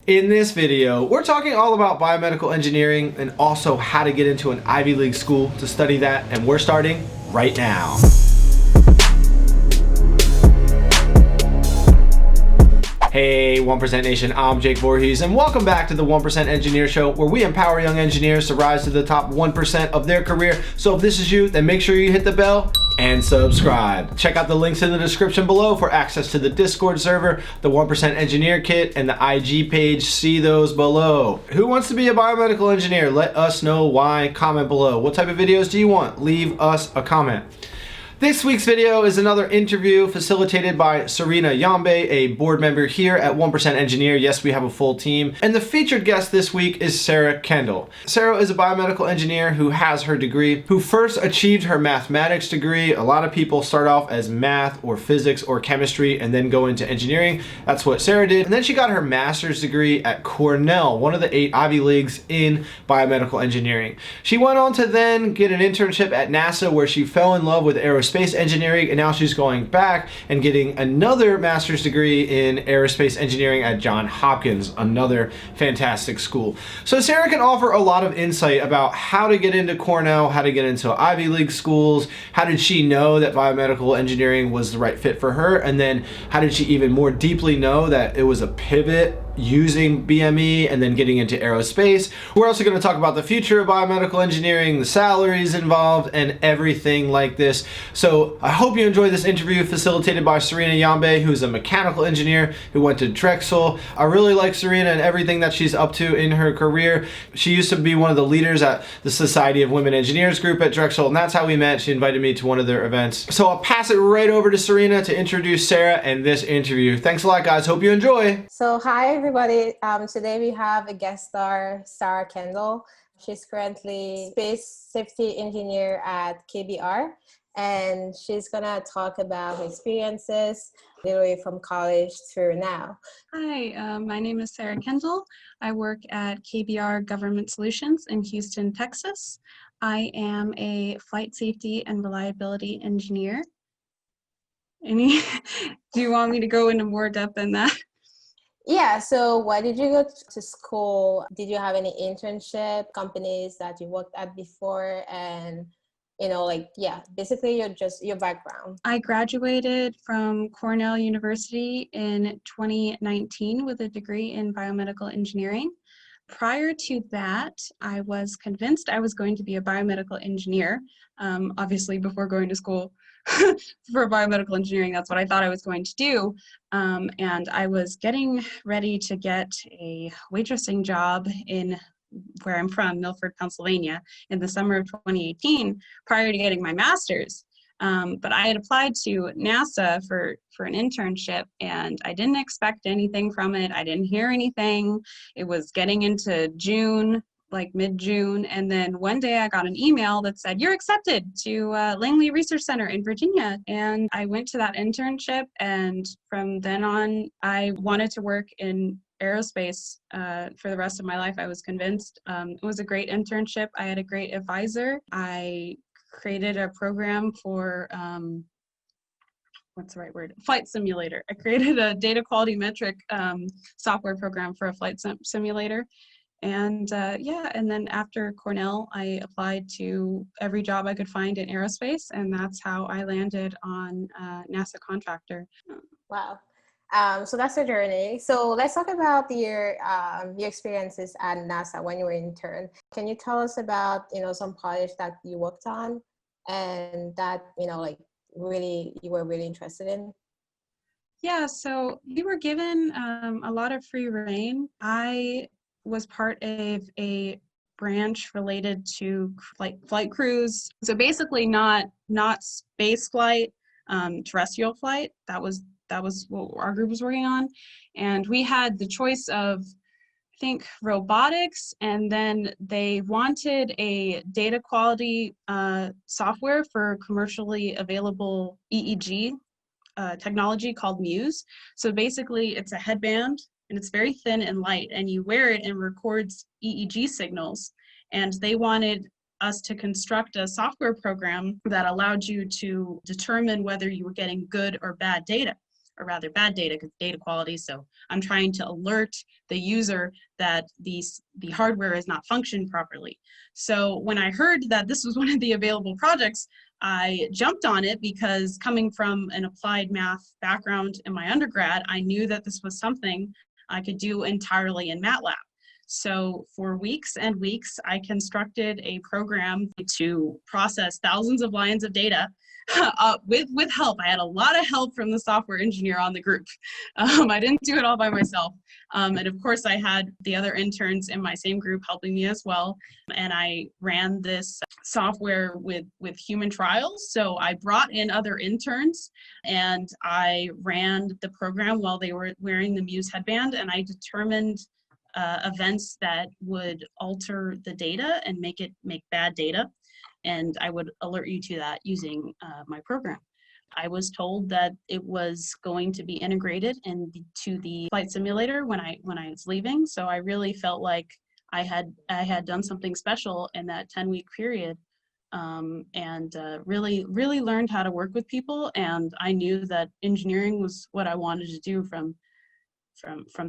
In this video, we're talking all about biomedical engineering and also how to get into an Ivy League school to study that, and we're starting right now. Hey 1% Nation, I'm Jake Voorhees and welcome back to the 1% Engineer Show, where we empower young engineers to rise to the top 1% of their career. So if this is you, then make sure you hit the bell and subscribe. Check out the links in the description below for access to the Discord server, the 1% Engineer Kit, and the IG page. See those below. Who wants to be a biomedical engineer? Let us know why. Comment below. What type of videos do you want? Leave us a comment. This week's video is another interview facilitated by Serena Yambe, a board member here at 1% Engineer. Yes, we have a full team. And the featured guest this week is Sarah Kendall. Sarah is a biomedical engineer who has her degree, who first achieved her mathematics degree. A lot of people start off as math or physics or chemistry and then go into engineering. That's what Sarah did. And then she got her master's degree at Cornell, one of the 8 Ivy Leagues in biomedical engineering. She went on to then get an internship at NASA, where she fell in love with aerospace engineering, and now she's going back and getting another master's degree in aerospace engineering at Johns Hopkins, another fantastic school. So Sarah can offer a lot of insight about how to get into Cornell, how to get into Ivy League schools, how did she know that biomedical engineering was the right fit for her, and then how did she even more deeply know that it was a pivot using BME and then getting into aerospace. We're also going to talk about the future of biomedical engineering, the salaries involved, and everything like this. So I hope you enjoyed this interview facilitated by Serena Yambe, who's a mechanical engineer who went to Drexel. I really like Serena and everything that she's up to in her career. She used to be one of the leaders at the Society of Women Engineers group at Drexel, and that's how we met. She invited me to one of their events. So I'll pass it right over to Serena to introduce Sarah and this interview. Thanks a lot, guys. Hope you enjoy. So hi everybody. Today we have a guest star, Sarah Kendall. She's currently space safety engineer at KBR, and she's gonna talk about her experiences literally from college through now. Hi, my name is Sarah Kendall. I work at KBR Government Solutions in Houston, Texas. I am a flight safety and reliability engineer. Do you want me to go into more depth than that? Yeah, so why did you go to school? Did you have any internship companies that you worked at before? And basically your background. I graduated from Cornell University in 2019 with a degree in biomedical engineering. Prior to that, I was convinced I was going to be a biomedical engineer, obviously before going to school. For biomedical engineering, that's what I thought I was going to do. And I was getting ready to get a waitressing job in where I'm from, Milford, Pennsylvania, in the summer of 2018, prior to getting my master's. But I had applied to NASA for an internship, and I didn't expect anything from it. I didn't hear anything. It was getting into June, like mid-June, and then one day I got an email that said, "You're accepted to Langley Research Center in Virginia." And I went to that internship, and from then on, I wanted to work in aerospace for the rest of my life. I was convinced. It was a great internship. I had a great advisor. I created a program for what's the right word? Flight simulator. I created a data quality metric software program for a flight simulator. And and then after Cornell, I applied to every job I could find in aerospace, and that's how I landed on NASA contractor. Wow. So that's your journey. So let's talk about your experiences at NASA when you were an intern. Can you tell us about, some projects that you worked on and that, really you were really interested in? Yeah, so we were given a lot of free reign. I was part of a branch related to flight crews. So basically not space flight, terrestrial flight. That was what our group was working on. And we had the choice of, I think, robotics, and then they wanted a data quality software for commercially available EEG technology called Muse. So basically it's a headband, and it's very thin and light, and you wear it and it records EEG signals. And they wanted us to construct a software program that allowed you to determine whether you were getting good or bad data. or rather bad data, because data quality. So I'm trying to alert the user that the hardware is not functioning properly. So when I heard that this was one of the available projects, I jumped on it because coming from an applied math background in my undergrad, I knew that this was something I could do entirely in MATLAB. So for weeks and weeks, I constructed a program to process thousands of lines of data with help. I had a lot of help from the software engineer on the group. I didn't do it all by myself. And of course, I had the other interns in my same group helping me as well. And I ran this software with human trials. So I brought in other interns and I ran the program while they were wearing the Muse headband, and I determined events that would alter the data and make bad data. And I would alert you to that using my program. I was told that it was going to be integrated into the flight simulator when I was leaving. So I really felt like I had done something special in that 10-week period, and really learned how to work with people. And I knew that engineering was what I wanted to do from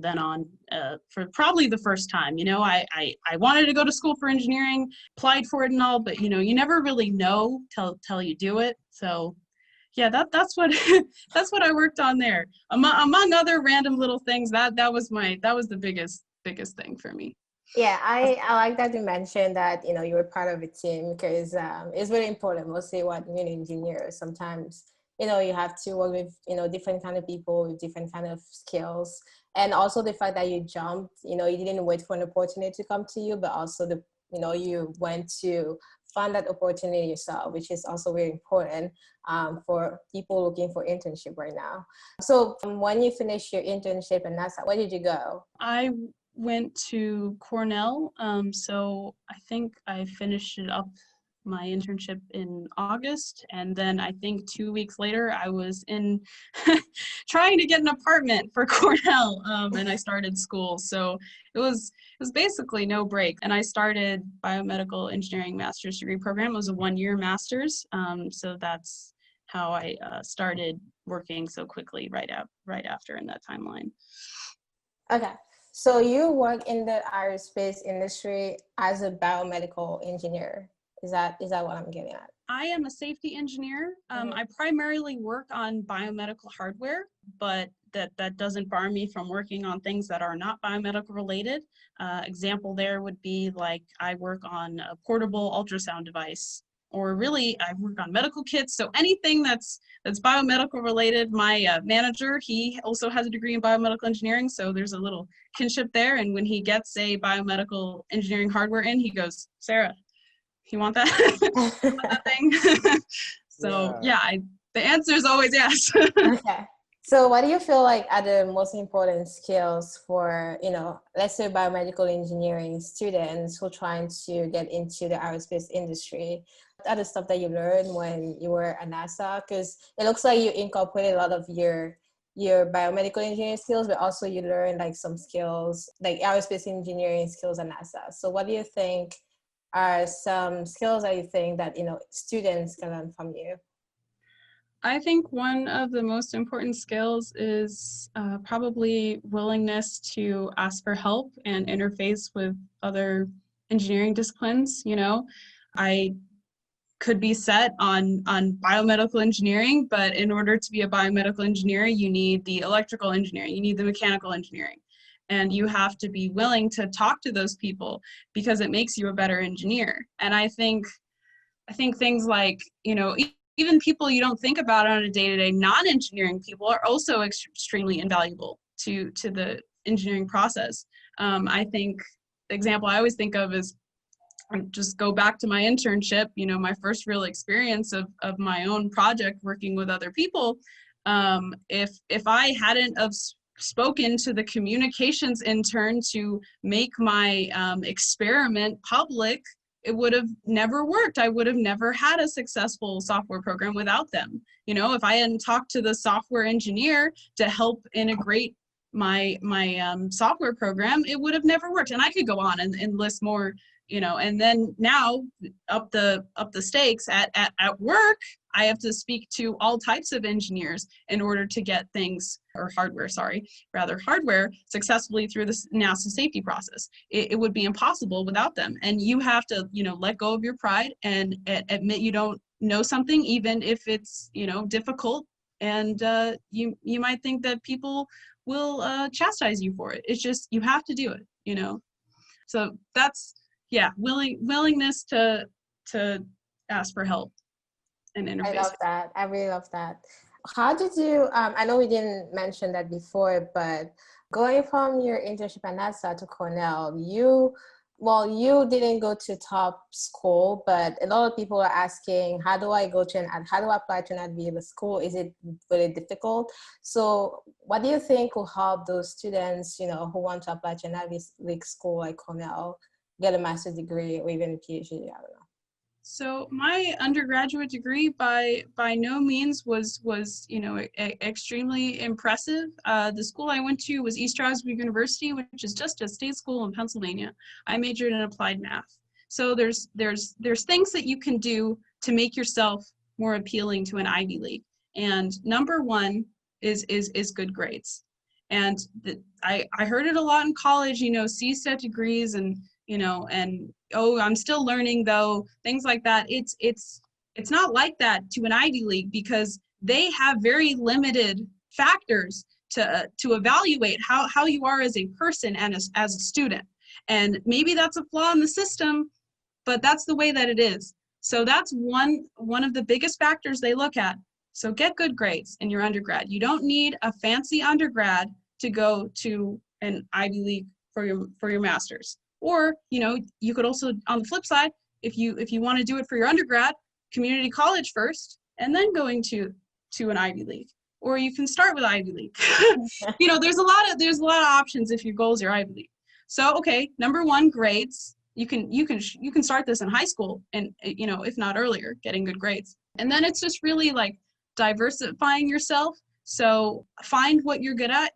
then on, for probably the first time. You know, I wanted to go to school for engineering, applied for it and all, but you know, you never really know till you do it. So yeah, that's what that's what I worked on there. Among other random little things, that was the biggest thing for me. Yeah, I like that you mentioned that, you know, you were part of a team, because it's very important, mostly what, you know, engineers, sometimes, you know, you have to work with, you know, different kind of people with different kind of skills. And also the fact that you jumped, you know, you didn't wait for an opportunity to come to you, but also you know, you went to find that opportunity yourself, which is also very important for people looking for internship right now. So when you finished your internship at NASA, where did you go? I went to Cornell. So I think I finished it up, my internship, in August, and then I think 2 weeks later I was in trying to get an apartment for Cornell, and I started school. So it was basically no break, and I started biomedical engineering master's degree program. It was a 1-year master's, so that's how I started working so quickly right after in that timeline. Okay. So you work in the aerospace industry as a biomedical engineer. Is that what I'm getting at? I am a safety engineer. I primarily work on biomedical hardware, but that doesn't bar me from working on things that are not biomedical related. Example there would be like I work on a portable ultrasound device, or really I work on medical kits. So anything that's biomedical related. My manager, he also has a degree in biomedical engineering, so there's a little kinship there. And when he gets a biomedical engineering hardware in, he goes, "Sarah, you want that?" You want that thing? So yeah, the answer is always yes. Okay. So what do you feel like are the most important skills for, you know, let's say biomedical engineering students who are trying to get into the aerospace industry? What are the stuff that you learned when you were at NASA? Because it looks like you incorporated a lot of your biomedical engineering skills, but also you learned like some skills, like aerospace engineering skills at NASA. So what do you think are some skills that you think that, you know, students can learn from you? I think one of the most important skills is probably willingness to ask for help and interface with other engineering disciplines. You know, I could be set on biomedical engineering, but in order to be a biomedical engineer, you need the electrical engineering, you need the mechanical engineering. And you have to be willing to talk to those people because it makes you a better engineer. And I think things like, you know, even people you don't think about on a day-to-day, non-engineering people, are also extremely invaluable to the engineering process. I think the example I always think of is, just go back to my internship, you know, my first real experience of my own project working with other people. If I hadn't have spoken to the communications intern to make my experiment public, it would have never worked. I would have never had a successful software program without them. You know, if I hadn't talked to the software engineer to help integrate my software program, it would have never worked. And I could go on and list more, you know. And then now up the stakes at work, I have to speak to all types of engineers in order to get things, or hardware, sorry, rather hardware, successfully through this NASA safety process. It would be impossible without them. And you have to, let go of your pride and admit you don't know something, even if it's, difficult. And you might think that people will chastise you for it. It's just, you have to do it, So that's, yeah, willingness to ask for help and interface. I love that. I really love that. How did you, I know we didn't mention that before, but going from your internship at NASA to Cornell, you didn't go to top school, but a lot of people are asking, how do I apply to an Ivy League school? Is it really difficult? So what do you think will help those students, who want to apply to an Ivy League school like Cornell, get a master's degree or even a PhD? I don't know. So my undergraduate degree by no means was extremely impressive. The school I went to was East Stroudsburg University, which is just a state school in Pennsylvania. I majored in applied math. So there's things that you can do to make yourself more appealing to an Ivy League. And number one is good grades. And I heard it a lot in college, CSET degrees and oh, I'm still learning though, things like that. It's not like that to an Ivy League, because they have very limited factors to evaluate how you are as a person and as a student. And maybe that's a flaw in the system, but that's the way that it is. So that's one of the biggest factors they look at. So get good grades in your undergrad. You don't need a fancy undergrad to go to an Ivy League for your master's. Or, you could also, on the flip side, if you want to do it for your undergrad, community college first, and then going to an Ivy League. Or you can start with Ivy League. There's a lot of options if your goals are Ivy League. So, okay, number one, grades. You can start this in high school, and if not earlier, getting good grades. And then it's just really like diversifying yourself. So find what you're good at.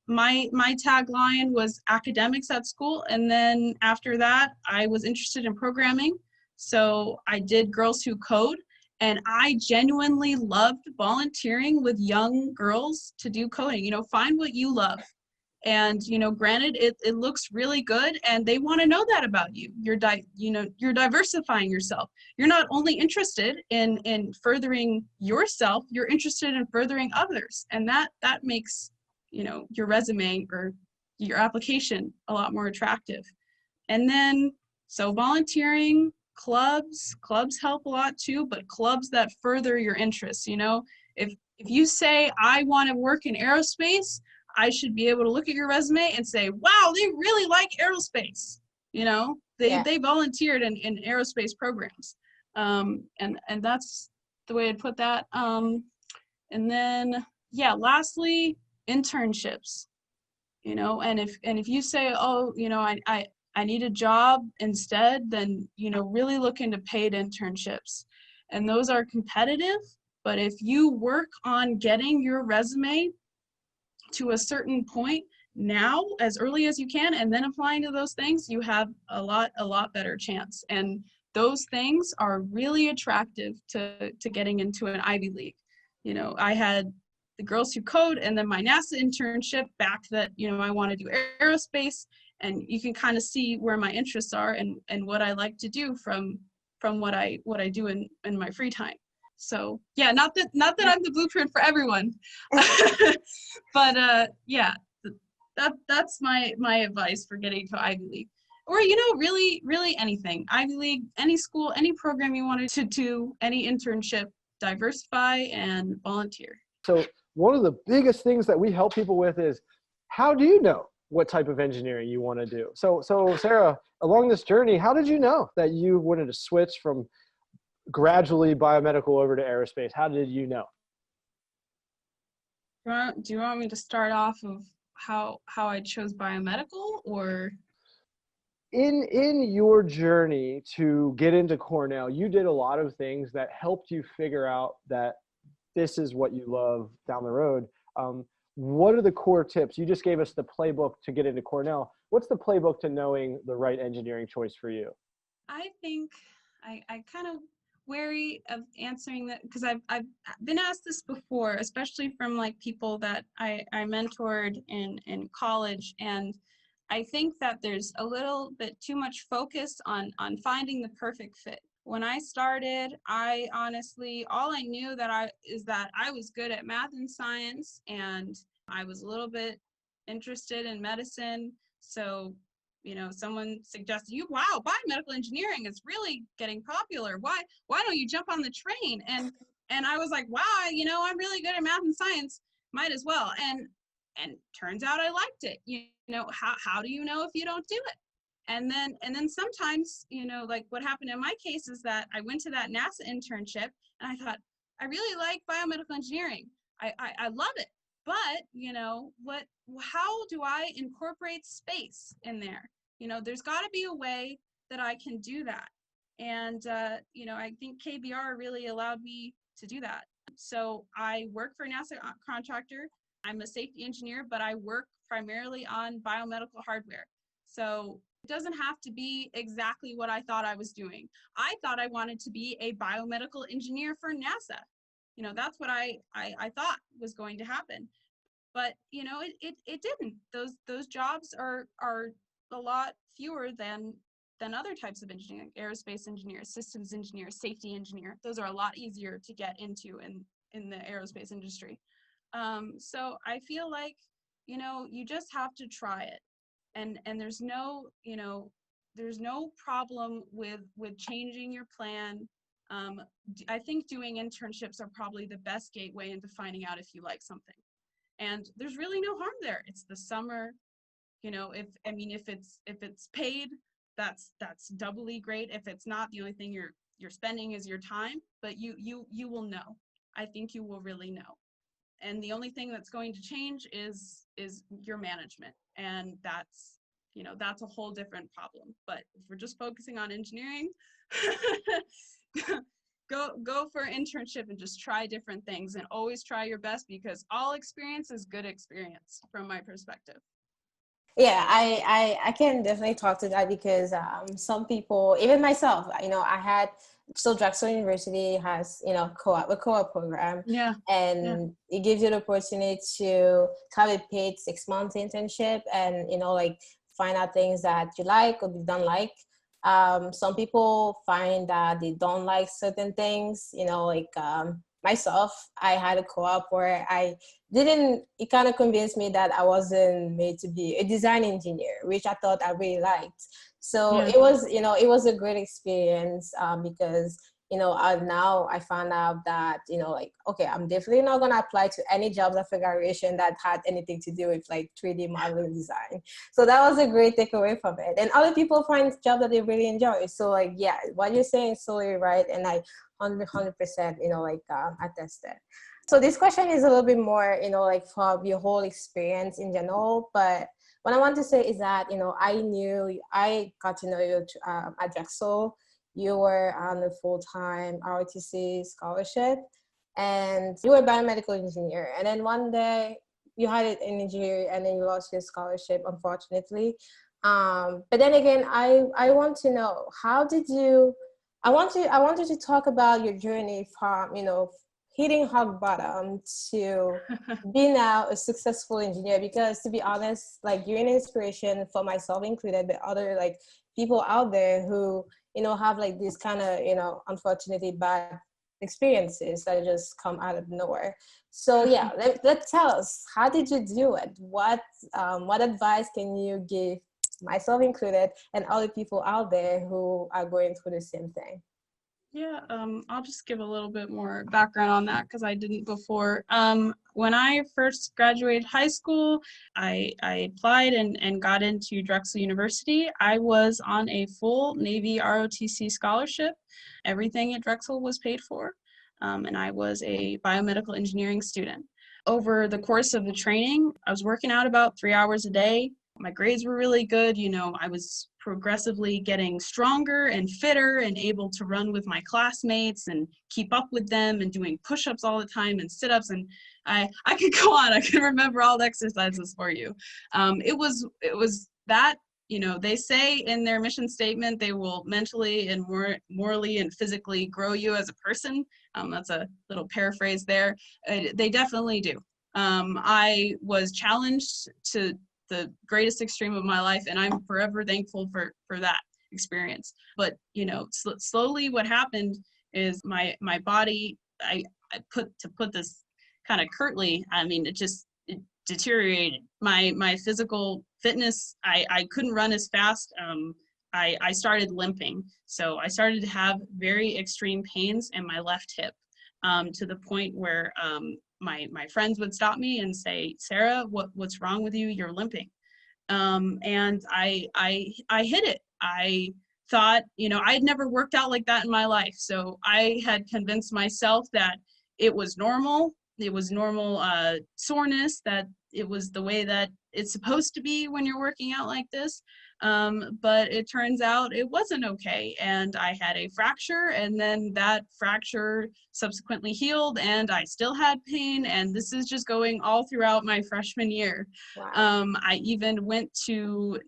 My tagline was academics at school. And then after that, I was interested in programming. So I did Girls Who Code, and I genuinely loved volunteering with young girls to do coding. Find what you love. And, granted, it looks really good, and they want to know that about you. You're diversifying yourself. You're not only interested in furthering yourself, you're interested in furthering others. And that makes, your resume or your application a lot more attractive. And then, so volunteering, clubs help a lot too, but clubs that further your interests. If you say, I want to work in aerospace, I should be able to look at your resume and say, wow, they really like aerospace. They volunteered in aerospace programs. And that's the way I'd put that. And then, lastly, internships, and if you say, oh, I need a job instead, then, really look into paid internships. And those are competitive, but if you work on getting your resume to a certain point now, as early as you can, and then applying to those things, you have a lot better chance. And those things are really attractive to getting into an Ivy League. I had the Girls Who Code, and then my NASA internship back that, I want to do aerospace, and you can kind of see where my interests are and what I like to do from what I do in my free time. So yeah, not that I'm the blueprint for everyone, but that's my advice for getting to Ivy League, or really anything. Ivy League, any school, any program you wanted to do, any internship, diversify and volunteer. So one of the biggest things that we help people with is, how do you know what type of engineering you want to do? So Sarah, along this journey, how did you know that you wanted to switch from gradually biomedical over to aerospace? How did you know? Do you want me to start off of how I chose biomedical, or? In your journey to get into Cornell, you did a lot of things that helped you figure out that this is what you love down the road. What are the core tips? You just gave us the playbook to get into Cornell. What's the playbook to knowing the right engineering choice for you? I think I kind of wary of answering that because I've been asked this before, especially from like people that I mentored in college, and I think that there's a little bit too much focus on finding the perfect fit. When I started, I honestly, all I knew is that I was good at math and science, and I was a little bit interested in medicine. So, you know, someone suggested, wow, biomedical engineering is really getting popular. Why don't you jump on the train? And I was like, wow, you know, I'm really good at math and science, might as well. And turns out I liked it. You know, how do you know if you don't do it? And then sometimes, you know, like what happened in my case is that I went to that NASA internship and I thought, I really like biomedical engineering. I love it. But, you know, how do I incorporate space in there? You know, there's got to be a way that I can do that. And, you know, I think KBR really allowed me to do that. So I work for a NASA contractor. I'm a safety engineer, but I work primarily on biomedical hardware. So it doesn't have to be exactly what I thought I was doing. I thought I wanted to be a biomedical engineer for NASA. You know, that's what I thought was going to happen. But, you know, it didn't. Those jobs are a lot fewer than other types of engineering, aerospace engineer, systems engineer, safety engineer. Those are a lot easier to get into in the aerospace industry. So I feel like, you know, you just have to try it. And there's no, you know, there's no problem with changing your plan. I think doing internships are probably the best gateway into finding out if you like something. And there's really no harm there. It's the summer, you know, if it's paid, that's doubly great. If it's not, the only thing you're spending is your time, but you will know. I think you will really know. And the only thing that's going to change is your management. And that's, you know, that's a whole different problem. But if we're just focusing on engineering, go for an internship and just try different things, and always try your best, because all experience is good experience from my perspective. Yeah, I can definitely talk to that because some people, even myself, you know, so Drexel University has, you know, a co-op program. Yeah. And it gives you the opportunity to have a paid 6 month internship and, you know, like find out things that you like or you don't like. Some people find that they don't like certain things, you know, like myself, I had a co-op where it kind of convinced me that I wasn't made to be a design engineer, which I thought I really liked. So it was, you know, it was a great experience because, you know, now I found out that, you know, like, okay, I'm definitely not going to apply to any jobs after graduation that had anything to do with like 3D modeling design. So that was a great takeaway from it. And other people find jobs that they really enjoy. So like, yeah, what you're saying is totally right. And I 100%, you know, like attest that. So this question is a little bit more, you know, like for your whole experience in general. But what I want to say is that, you know, I got to know you at Drexel. You were on a full-time ROTC scholarship, and you were a biomedical engineer. And then one day you had an injury, and then you lost your scholarship, unfortunately. But then again, I want to know, I want you to talk about your journey from, you know, hitting rock bottom to be now a successful engineer. Because to be honest, like, you're an inspiration for myself included, but other like people out there who, you know, have like this kind of, you know, unfortunately bad experiences that just come out of nowhere. So yeah, let's tell us, how did you do it? What advice can you give, myself included, and other people out there who are going through the same thing? Yeah, I'll just give a little bit more background on that because I didn't before. When I first graduated high school, I applied and got into Drexel University. I was on a full Navy ROTC scholarship. Everything at Drexel was paid for, and I was a biomedical engineering student. Over the course of the training, I was working out about 3 hours a day. My grades were really good. You know, I was progressively getting stronger and fitter and able to run with my classmates and keep up with them and doing push-ups all the time and sit-ups. And I could go on. I can remember all the exercises for you. It was that they say in their mission statement they will mentally and morally and physically grow you as a person. That's a little paraphrase there. They definitely do. I was challenged to the greatest extreme of my life, and I'm forever thankful for that experience. But slowly what happened is my body, I put this kind of curtly, I mean, it deteriorated. My physical fitness, I couldn't run as fast. I started limping. So I started to have very extreme pains in my left hip, to the point where my friends would stop me and say, Sarah, what's wrong with you? You're limping. And I hit it. I thought, I'd never worked out like that in my life. So I had convinced myself that it was normal. It was normal soreness, that it was the way that it's supposed to be when you're working out like this. But it turns out it wasn't okay. And I had a fracture, and then that fracture subsequently healed, and I still had pain. And this is just going all throughout my freshman year. Wow. I even went to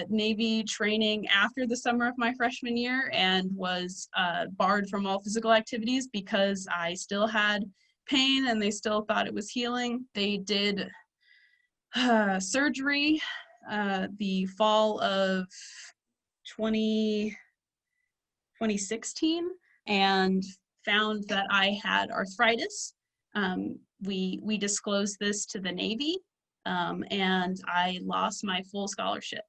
Navy training after the summer of my freshman year and was barred from all physical activities because I still had pain and they still thought it was healing. They did surgery the fall of 2016 and found that I had arthritis. We disclosed this to the Navy, and I lost my full scholarship.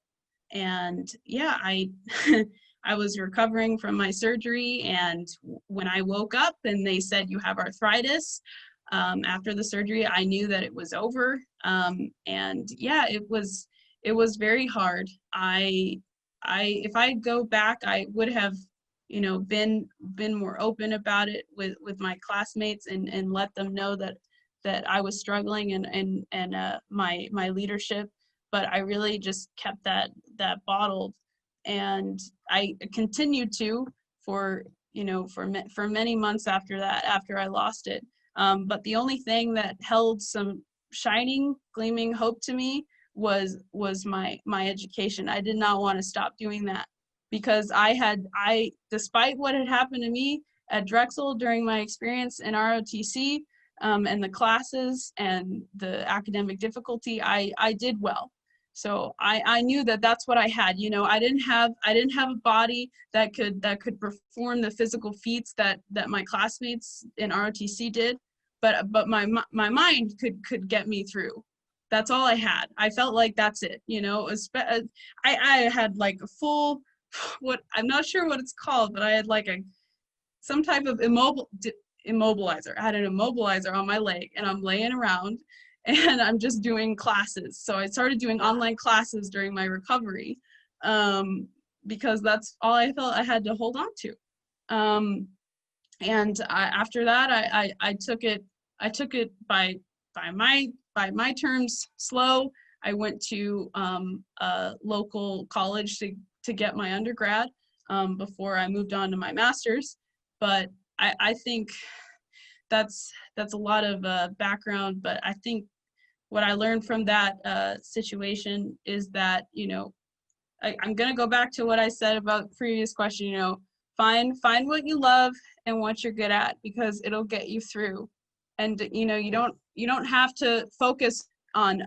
And yeah, I I was recovering from my surgery, and when I woke up and they said you have arthritis, after the surgery, I knew that it was over. And yeah, it was very hard. If I go back, I would have, been more open about it with my classmates and let them know that I was struggling and my leadership. But I really just kept that bottled, and I continued to for many months after that, after I lost it. But the only thing that held some shining, gleaming hope to me was my education. I did not want to stop doing that, because despite what had happened to me at Drexel during my experience in ROTC, and the classes and the academic difficulty, I did well. So I knew that that's what I had. I didn't have a body that could perform the physical feats that my classmates in ROTC did, but my mind could get me through. That's all I had. I felt like that's it. I had like a full, I'm not sure what it's called, but I had like some type of immobilizer. I had an immobilizer on my leg, and I'm laying around and I'm just doing classes. So I started doing online classes during my recovery, because that's all I felt I had to hold on to. After that, I took it by my terms slow. I went to a local college to get my undergrad before I moved on to my master's. But I think that's a lot of background. But I think what I learned from that situation is that, I'm going to go back to what I said about the previous question, find what you love and what you're good at, because it'll get you through. And, you don't have to focus on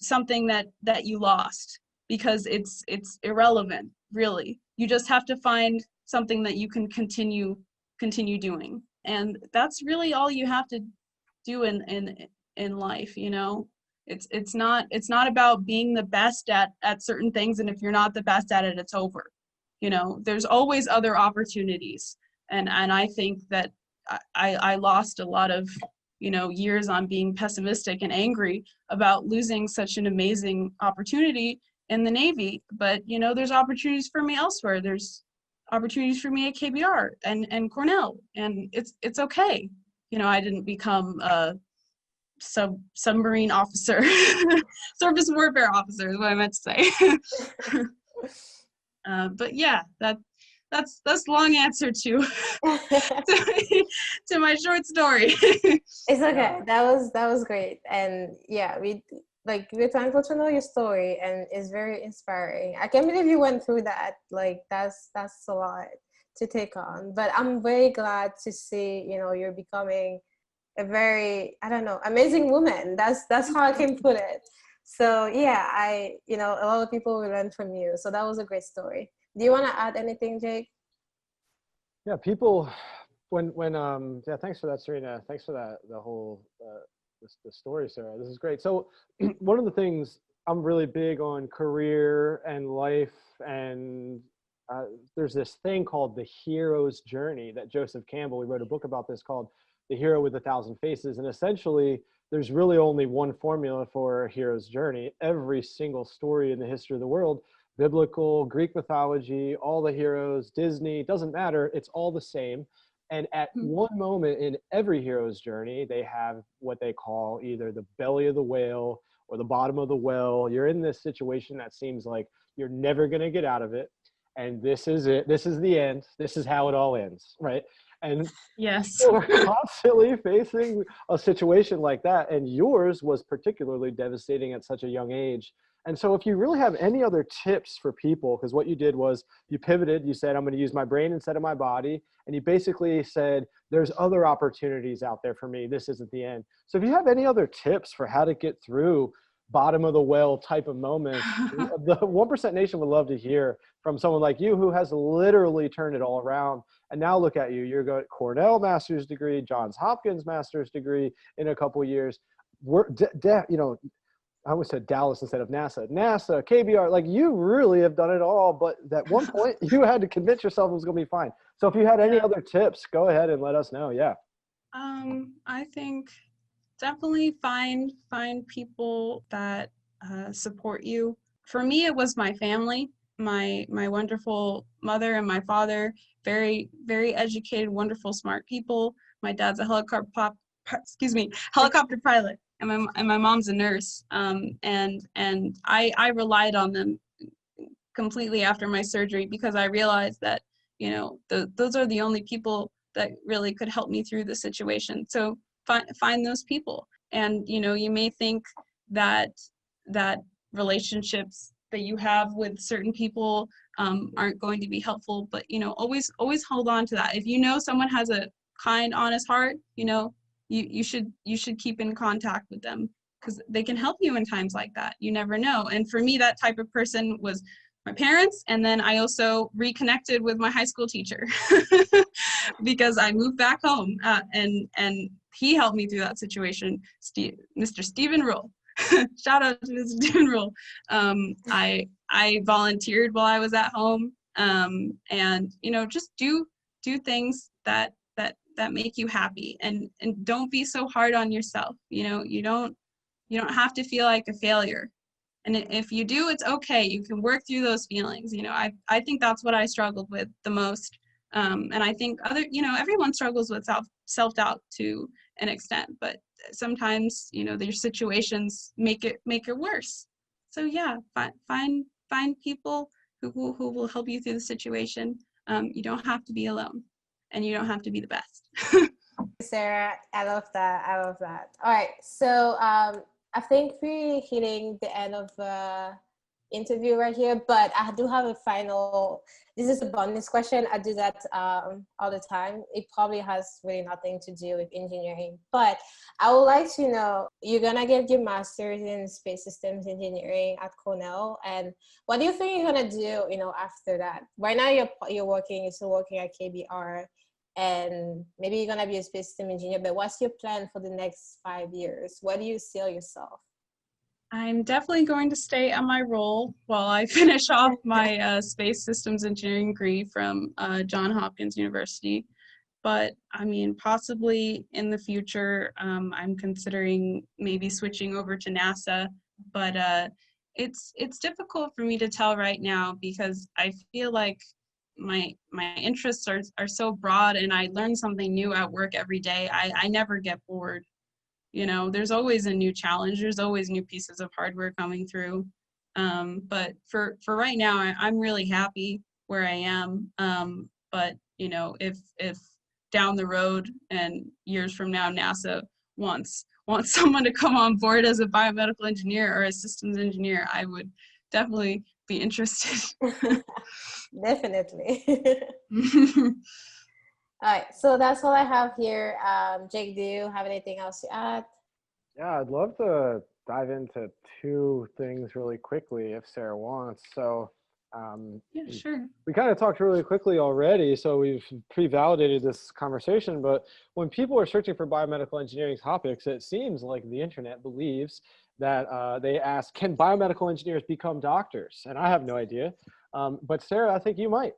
something that you lost, because it's irrelevant, really. You just have to find something that you can continue doing. And that's really all you have to do in life. It's not about being the best at certain things, and if you're not the best at it, it's over. There's always other opportunities. And I think that I lost a lot of years on being pessimistic and angry about losing such an amazing opportunity in the Navy. But there's opportunities for me elsewhere. There's opportunities for me at KBR and Cornell, and it's okay. I didn't become a submarine officer. Surface warfare officer is what I meant to say. But yeah, that's the long answer to my short story. It's okay. That was great. And yeah, like we're thankful to know your story, and it's very inspiring. I can't believe you went through that. Like that's a lot to take on. But I'm very glad to see, you're becoming a very, I don't know, amazing woman. That's how I can put it. So yeah, a lot of people will learn from you. So that was a great story. Do you want to add anything, Jake? Yeah, people, yeah, thanks for that, Serena. Thanks for that, the whole, the story, Sarah. This is great. So one of the things, I'm really big on career and life, and there's this thing called the hero's journey that Joseph Campbell, he wrote a book about this called The Hero with a Thousand Faces. And essentially, there's really only one formula for a hero's journey. Every single story in the history of the world, biblical, Greek mythology, all the heroes, Disney, doesn't matter, it's all the same. And at one moment in every hero's journey, they have what they call either the belly of the whale or the bottom of the well. You're in this situation that seems like you're never going to get out of it. And this is it. This is the end. This is how it all ends, right? And Yes. we're constantly facing a situation like that. And yours was particularly devastating at such a young age. And so if you really have any other tips for people, because what you did was you pivoted, you said, I'm going to use my brain instead of my body. And you basically said, there's other opportunities out there for me. This isn't the end. So if you have any other tips for how to get through bottom of the well type of moments, the 1% Nation would love to hear from someone like you who has literally turned it all around. And now look at you, you're going to Cornell master's degree, Johns Hopkins master's degree in a couple of years. I always said Dallas instead of NASA, KBR, like you really have done it all, but at one point you had to convince yourself it was going to be fine. So if you had any other tips, go ahead and let us know. Yeah. I think definitely find people that support you. For me, it was my family, my wonderful mother and my father, very, very educated, wonderful, smart people. My dad's a helicopter pilot, and my mom's a nurse. And I relied on them completely after my surgery because I realized that, those are the only people that really could help me through the situation. So find those people. And, you may think that relationships that you have with certain people aren't going to be helpful, but, always hold on to that. If someone has a kind, honest heart, you should keep in contact with them because they can help you in times like that. You never know. And for me, that type of person was my parents, and then I also reconnected with my high school teacher because I moved back home, and he helped me through that situation. Mr. Stephen Rule. Shout out to Mr. Stephen Rule. I volunteered while I was at home, and just do things that make you happy, and don't be so hard on yourself. You don't have to feel like a failure. And if you do, it's okay. You can work through those feelings. I think that's what I struggled with the most. And I think everyone struggles with self-doubt to an extent, but sometimes, their situations make it worse. So yeah, find people who will help you through the situation. You don't have to be alone, and you don't have to be the best. Sarah, I love that. All right, so I think we're hitting the end of the interview right here, but I do have a final, this is a bonus question. I do that all the time. It probably has really nothing to do with engineering, but I would like to know, you're gonna get your master's in space systems engineering at Cornell, and what do you think you're gonna do, after that? Right now you're still working at KBR, and maybe you're gonna be a space system engineer, but what's your plan for the next 5 years? Where do you see yourself? I'm definitely going to stay on my role while I finish off my space systems engineering degree from Johns Hopkins University. But possibly in the future, I'm considering maybe switching over to NASA. But it's difficult for me to tell right now because I feel like my interests are so broad, and I learn something new at work every day. I never get bored. There's always a new challenge. There's always new pieces of hardware coming through. But for right now, I'm really happy where I am. But if down the road and years from now, NASA wants want someone to come on board as a biomedical engineer or a systems engineer, I would definitely be interested. Definitely. All right, so that's all I have here. Jake, do you have anything else to add? Yeah, I'd love to dive into two things really quickly if Sarah wants. So Yeah, sure. we kind of talked really quickly already, so we've pre-validated this conversation, but when people are searching for biomedical engineering topics, it seems like the internet believes that they ask, can biomedical engineers become doctors? And I have no idea. But Sarah, I think you might.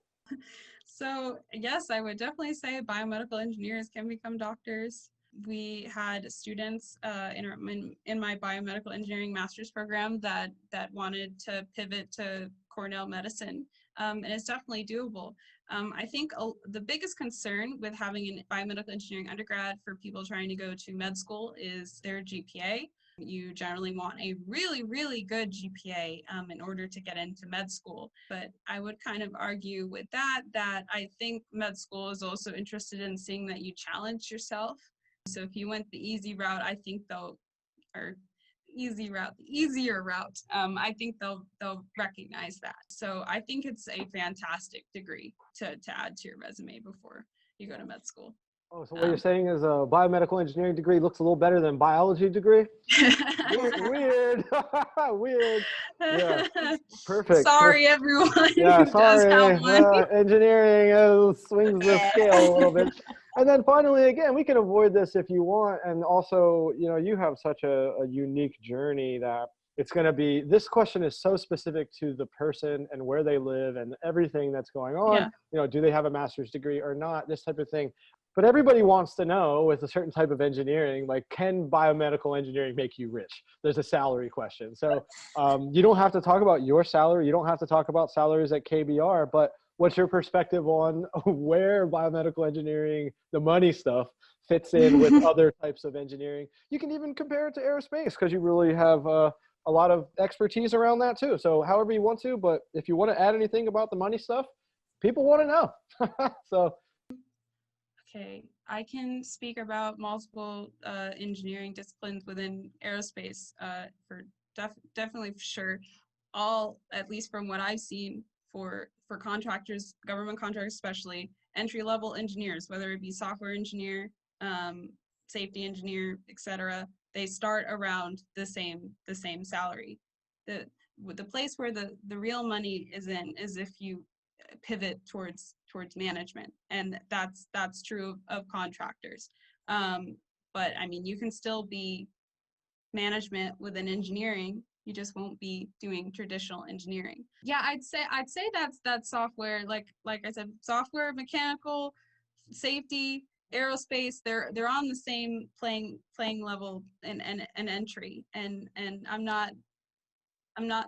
So yes, I would definitely say biomedical engineers can become doctors. We had students in my biomedical engineering master's program that wanted to pivot to Cornell medicine, and it's definitely doable. I think the biggest concern with having a biomedical engineering undergrad for people trying to go to med school is their GPA. You generally want a really, really good GPA in order to get into med school. But I would kind of argue with that I think med school is also interested in seeing that you challenge yourself. So if you went the easy route, I think the easier route, I think they'll recognize that. So I think it's a fantastic degree to add to your resume before you go to med school. Oh, so what you're saying is a biomedical engineering degree looks a little better than biology degree? Weird. Weird. Yeah. Perfect. Sorry, everyone. Yeah, Who does sorry. have one. Engineering swings the Yeah. scale a little bit. And then finally, again, we can avoid this if you want. And also, you know, you have such a unique journey that it's going to be, this question is so specific to the person and where they live and everything that's going on. Yeah. You know, do they have a master's degree or not? This type of thing. But everybody wants to know with a certain type of engineering, like, can biomedical engineering make you rich? There's a salary question. So you don't have to talk about your salary. You don't have to talk about salaries at KBR, but what's your perspective on where biomedical engineering, the money stuff, fits in with other types of engineering? You can even compare it to aerospace because you really have a lot of expertise around that too. So however you want to, but if you want to add anything about the money stuff, people want to know. So. Okay, I can speak about multiple engineering disciplines within aerospace for definitely for sure. All, at least from what I've seen, for contractors, government contractors especially, entry-level engineers, whether it be software engineer, safety engineer, etc., they start around the same salary. The place where the real money is in is if you pivot towards management, and that's true of contractors. But I mean, you can still be management within engineering, you just won't be doing traditional engineering. Yeah, I'd say that's software, like I said, software, mechanical, safety, aerospace, they're on the same playing level and entry, and I'm not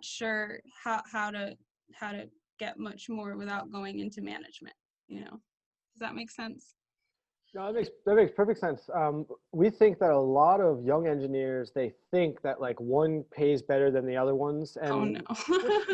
sure how to get much more without going into management, you know. Does that make sense? No, that makes perfect sense. We think that a lot of young engineers, they think that like one pays better than the other ones, and Oh no.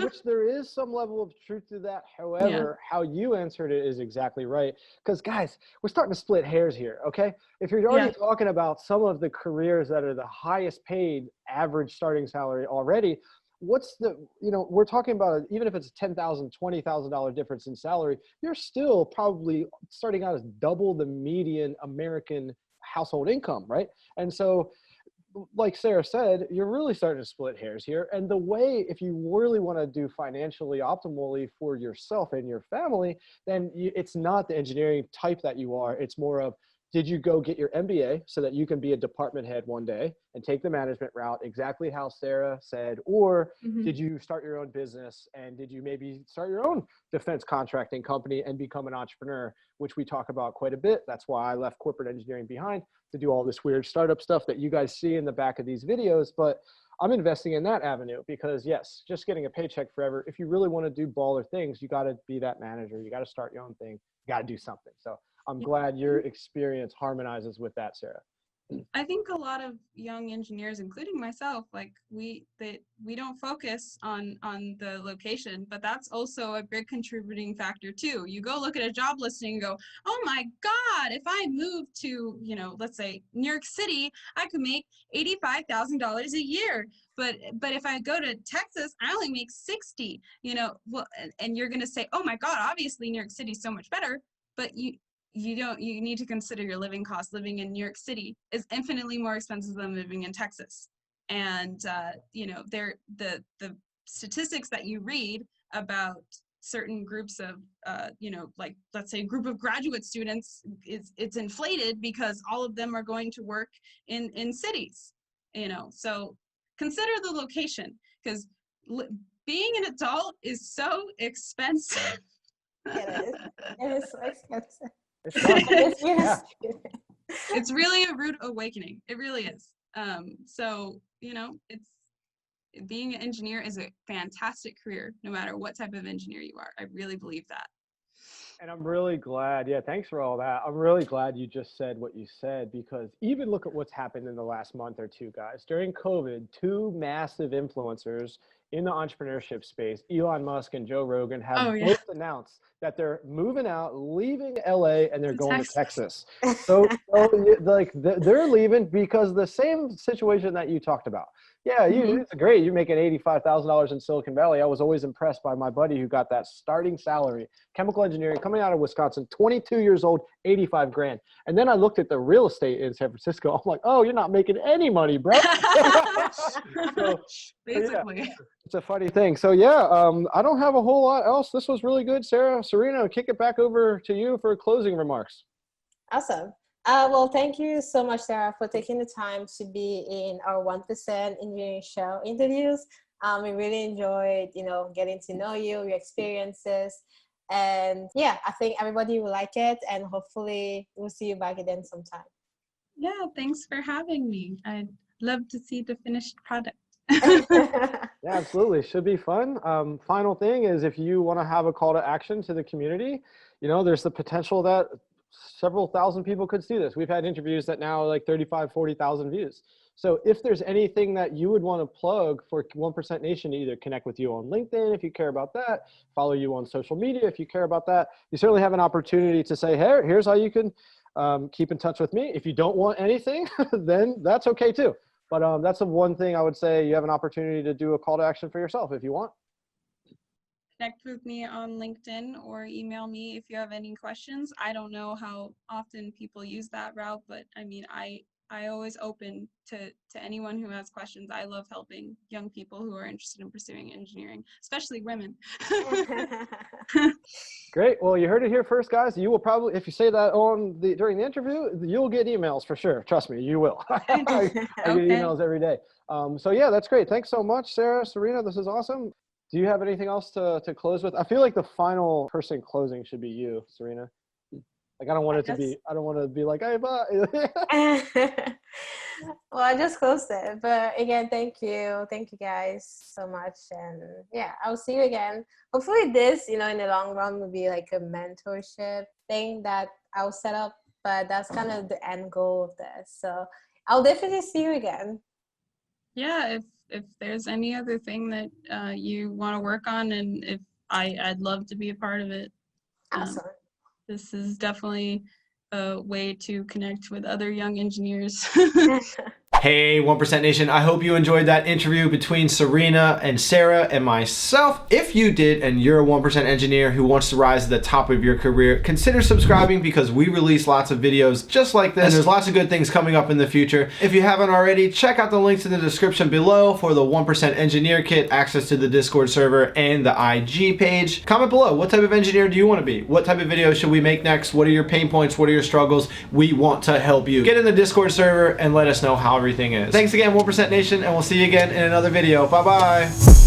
which there is some level of truth to that. However, how you answered it is exactly right. Because guys, we're starting to split hairs here. Okay, if you're already talking about some of the careers that are the highest paid average starting salary already, what's the, you know, we're talking about, even if it's a $10,000, $20,000 difference in salary, you're still probably starting out as double the median American household income, right? And so, like Sarah said, you're really starting to split hairs here. And the way, if you really want to do financially optimally for yourself and your family, then it's not the engineering type that you are. It's more of, did you go get your MBA so that you can be a department head one day and take the management route, exactly how Sarah said, or did you start your own business, and did you maybe start your own defense contracting company and become an entrepreneur, which we talk about quite a bit. That's why I left corporate engineering behind to do all this weird startup stuff that you guys see in the back of these videos. But I'm investing in that avenue because, yes, just getting a paycheck forever, if you really want to do baller things, you got to be that manager. You got to start your own thing. You got to do something. So I'm glad your experience harmonizes with that, Sarah. I think a lot of young engineers, including myself, like we don't focus on the location, but that's also a big contributing factor too. You go look at a job listing and go, oh my God, if I move to, let's say New York City, I could make $85,000 a year. But if I go to Texas, I only make 60, well, and you're gonna say, oh my God, obviously New York City is so much better, but you need to consider your living costs. Living in New York City is infinitely more expensive than living in Texas. And, the statistics that you read about certain groups of, like, let's say a group of graduate students, it's inflated because all of them are going to work in cities, so consider the location, because being an adult is so expensive. It is so expensive. Yeah. It's really a rude awakening. It really is. So, it's being an engineer is a fantastic career, no matter what type of engineer you are. I really believe that. And I'm really glad, yeah, thanks for all that. I'm really glad you just said what you said, because even look at what's happened in the last month or two, guys. During COVID, two massive influencers in the entrepreneurship space, Elon Musk and Joe Rogan, have both announced that they're moving out, leaving LA, and they're going to Texas. So like they're leaving because the same situation that you talked about. Yeah, it's great. You're making $85,000 in Silicon Valley. I was always impressed by my buddy who got that starting salary, chemical engineering, coming out of Wisconsin, 22 years old, 85 grand. And then I looked at the real estate in San Francisco. I'm like, oh, you're not making any money, bro. So, basically. Yeah, it's a funny thing. So yeah, I don't have a whole lot else. This was really good, Sarah. Serena, I'll kick it back over to you for closing remarks. Awesome. Well, thank you so much, Sarah, for taking the time to be in our 1% Engineering Show interviews. We really enjoyed, getting to know you, your experiences. And yeah, I think everybody will like it, and hopefully we'll see you back again sometime. Yeah, thanks for having me. I'd love to see the finished product. Yeah, absolutely. Should be fun. Final thing is, if you want to have a call to action to the community, there's the potential that several thousand people could see this. We've had interviews that now are like 35, 40,000 views. So if there's anything that you would want to plug for 1% Nation to either connect with you on LinkedIn, if you care about that, follow you on social media, if you care about that, you certainly have an opportunity to say, hey, here's how you can keep in touch with me. If you don't want anything, then that's okay too. But that's the one thing I would say, you have an opportunity to do a call to action for yourself if you want. Connect with me on LinkedIn or email me if you have any questions. I don't know how often people use that route, but I mean, I always open to anyone who has questions. I love helping young people who are interested in pursuing engineering, especially women. Great. Well, you heard it here first, guys. You will probably, if you say that during the interview, you'll get emails for sure. Trust me, you will. I get emails every day. So yeah, that's great. Thanks so much, Sarah, Serena. This is awesome. Do you have anything else to close with? I feel like the final person closing should be you, Serena. Like, I don't want to be like, hey, bye. Well, I just closed it. But again, thank you. Thank you guys so much. And yeah, I'll see you again. Hopefully this, in the long run will be like a mentorship thing that I'll set up. But that's kind of the end goal of this. So I'll definitely see you again. Yeah, if there's any other thing that you want to work on, and if I'd love to be a part of it. Awesome. This is definitely a way to connect with other young engineers. Hey, 1% Nation, I hope you enjoyed that interview between Serena and Sarah and myself. If you did and you're a 1% engineer who wants to rise to the top of your career, consider subscribing, because we release lots of videos just like this. And there's lots of good things coming up in the future. If you haven't already, check out the links in the description below for the 1% Engineer Kit, access to the Discord server, and the IG page. Comment below, what type of engineer do you want to be? What type of videos should we make next? What are your pain points? What are your struggles? We want to help you. Get in the Discord server and let us know how everything is. Thanks again, 1% Nation, and we'll see you again in another video. Bye-bye.